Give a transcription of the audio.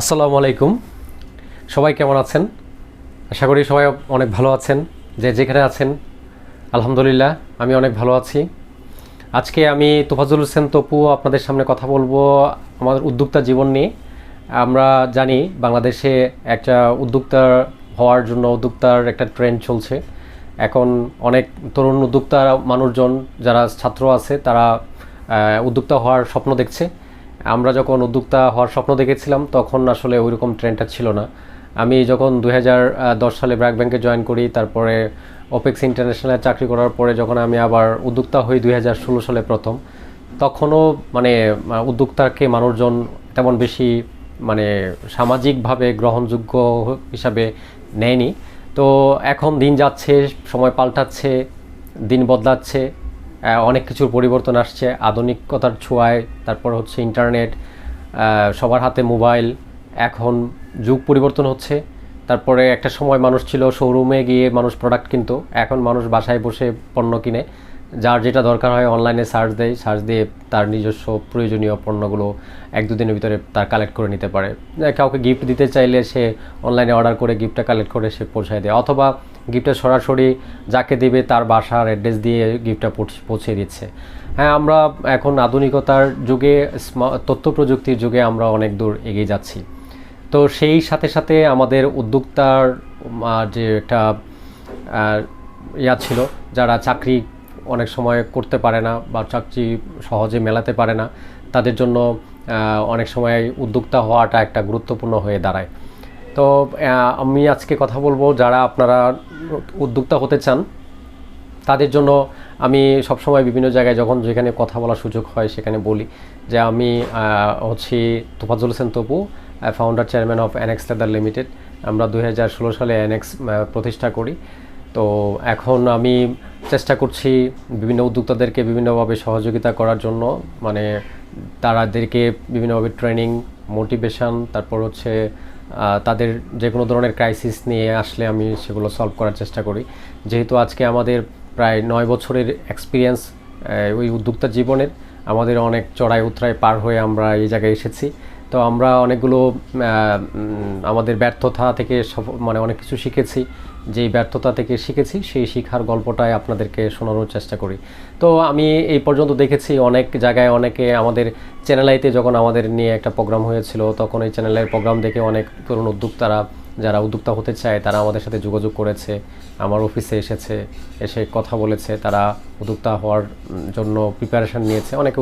আসসালামু আলাইকুম। সবাই কেমন আছেন? আশা করি সবাই অনেক ভালো আছেন। যে যেখানে আছেন আলহামদুলিল্লাহ আমি অনেক ভালো আছি। আজকে আমি তোফাজ্জল হোসেন তপু আপনাদের সামনে কথা বলবো আমাদের উদ্যোক্তা জীবন নিয়ে। আমরা জানি বাংলাদেশে একটা উদ্যোক্তা হওয়ার জন্য উদ্যোক্তার একটা ট্রেন্ড চলছে। এখন অনেক তরুণ উদ্যোক্তা মানুষজন যারা ছাত্র আছে তারা উদ্যোক্তা হওয়ার স্বপ্ন দেখছে। আমরা যখন উদ্যোক্তা হওয়ার স্বপ্ন দেখেছিলাম তখন আসলে ওইরকম ট্রেন্ডটা ছিল না। আমি যখন 2010 সালে ব্র্যাক ব্যাংকে জয়েন করি, তারপরে ওপেক্স ইন্টারন্যাশনালে চাকরি করার পরে যখন আমি আবার উদ্যোক্তা হই 2016 সালে প্রথম, তখনও মানে উদ্যোক্তাকে মানুষজন তেমন বেশি মানে সামাজিকভাবে গ্রহণযোগ্য হিসাবে নেয়নি। তো এখন দিন যাচ্ছে, সময় পাল্টাচ্ছে, দিন বদলাচ্ছে, অনেক কিছুর পরিবর্তন আসছে আধুনিকতার ছোঁয়ায়। তারপর হচ্ছে ইন্টারনেট, সবার হাতে মোবাইল, এখন যুগ পরিবর্তন হচ্ছে। তারপরে একটা সময় মানুষ ছিল শোরুমে গিয়ে মানুষ প্রোডাক্ট কিনতো, এখন মানুষ বাসায় বসে পণ্য কিনে। যার যেটা দরকার হয় অনলাইনে সার্চ দিয়ে তার নিজস্ব প্রয়োজনীয় পণ্যগুলো এক দুদিনের ভিতরে তার কালেক্ট করে নিতে পারে। কাউকে গিফট দিতে চাইলে সে অনলাইনে অর্ডার করে গিফটটা কালেক্ট করে সে পৌঁছায় দেয়, অথবা গিফটটা সরাসরি যাকে দেবে তার বাসার অ্যাড্রেস দিয়ে গিফটটা পৌঁছে দিচ্ছে। হ্যাঁ, আমরা এখন আধুনিকতার যুগে, তথ্য প্রযুক্তির যুগে আমরা অনেক দূর এগিয়ে যাচ্ছি। তো সেই সাথে সাথে আমাদের উদ্যোক্তার যে একটা ছিল, যারা চাকরি অনেক সময় করতে পারে না বা চাকরি সহজে মেলাতে পারে না, তাদের জন্য অনেক সময় উদ্যোক্তা হওয়াটা একটা গুরুত্বপূর্ণ হয়ে দাঁড়ায়। তো আমি আজকে কথা বলবো যারা আপনারা উদ্যোক্তা হতে চান তাদের জন্য। আমি সবসময় বিভিন্ন জায়গায় যখন যেখানে কথা বলার সুযোগ হয় সেখানে বলি যে আমি হচ্ছি Tofazzal Hossain Topu, founder chairman of Annex Leather Limited. আমরা 2016 সালে অ্যানেক্স প্রতিষ্ঠা করি। তো এখন আমি চেষ্টা করছি বিভিন্ন উদ্যোক্তাদেরকে বিভিন্নভাবে সহযোগিতা করার জন্য, মানে তাদেরকে বিভিন্নভাবে ট্রেনিং, মোটিভেশন, তারপর হচ্ছে তাদের যে কোনো ধরনের ক্রাইসিস নিয়ে আসলে আমি সেগুলো সলভ করার চেষ্টা করি। যেহেতু আজকে আমাদের প্রায় 9 বছরের এক্সপিরিয়েন্স ওই উদ্যোক্তা জীবনের, আমাদের অনেক চড়াই উতরাই পার হয়ে আমরা এই জায়গায় এসেছি। তো আমরা অনেকগুলো আমাদের ব্যর্থতা থেকে মানে অনেক কিছু শিখেছি। যেই ব্যর্থতা থেকে শিখেছি সেই শিক্ষার গল্পটাই আপনাদেরকে শোনানোর চেষ্টা করি। তো আমি এই পর্যন্ত দেখেছি অনেক জায়গায় অনেকে আমাদের চ্যানেল আইতে যখন আমাদের নিয়ে একটা প্রোগ্রাম হয়েছিল, তখন এই চ্যানেলের প্রোগ্রাম দেখে অনেক তরুণ উদ্যোক্তারা যারা উদ্যোক্তা হতে চায় তারা আমাদের সাথে যোগাযোগ করেছে, আমার অফিসে এসে কথা বলেছে, তারা উদ্যোক্তা হওয়ার জন্য প্রিপারেশন নিয়েছে। অনেকে